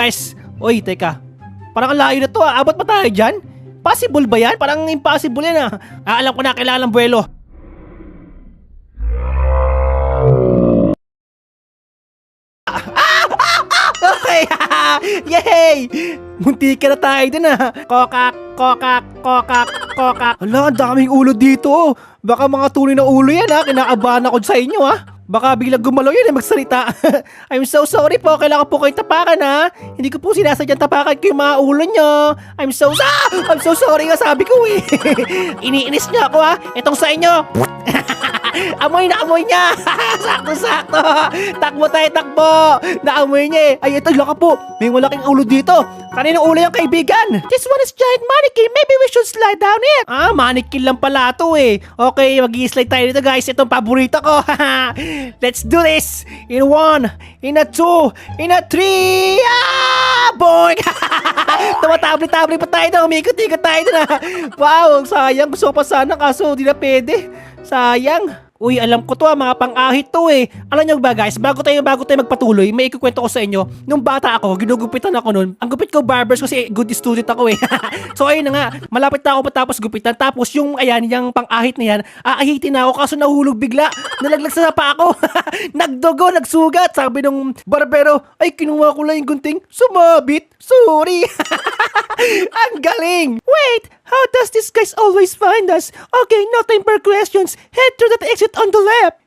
Guys, oy, teka. Parang ang layo na to Abot pa tayo dyan? Possible ba yan? Parang impossible yan alam ko na, kailangan ng buwelo. Okay! Yay! Munti ka na tayo dun Kokak, kokak, kokak, kokak. Hala, ang daming ulo dito. Baka mga tunay na ulo yan Kinakabahan ako sa inyo Baka biglang gumalaw yan magsalita. I'm so sorry po. Kailangan po kayo tapakan Hindi ko po sinasadyang tapakan ko yung mga ulo nyo. I'm so sorry sabi ko Iniinis niya ako Itong sa inyo. Amoy na amoy niya. Sakto. Takbo tayo, takbo. Naamoy niya Ay, ito, laka po. May malaking ulo dito. Kaninong ulo yung kaibigan? This one is giant mannequin. Maybe we should slide down it. Mannequin lang pala ito Okay, mag-i-slide tayo dito guys. Itong paborito ko. Let's do this. In 1, in a 2, in a 3. Boing! Tumatabli-tabli pa tayo doon. Umikot-ikot tayo doon Wow, sayang. Gusto ko pa sana kaso di na pwede. Sayang. Uy, alam ko to mga pang-ahit to Alam nyo ba guys, bago tayo magpatuloy, may ikukwento ko sa inyo. Nung bata ako, ginugupitan ako nun. Ang gupit ko barbers kasi good student ako So ayun na nga, malapit na ako matapos gupitan. Tapos yung yung pang-ahit na yan, aahitin na ako kaso nahulog bigla. Nalaglag sa pa ako. Nagdugo, nagsugat. Sabi nung barbero, ay kinuha ko lang yung gunting. Sumabit. Sorry. Ang galing. Wait, how does this guys always find us? Okay, no time for questions. Head to that exit on the left.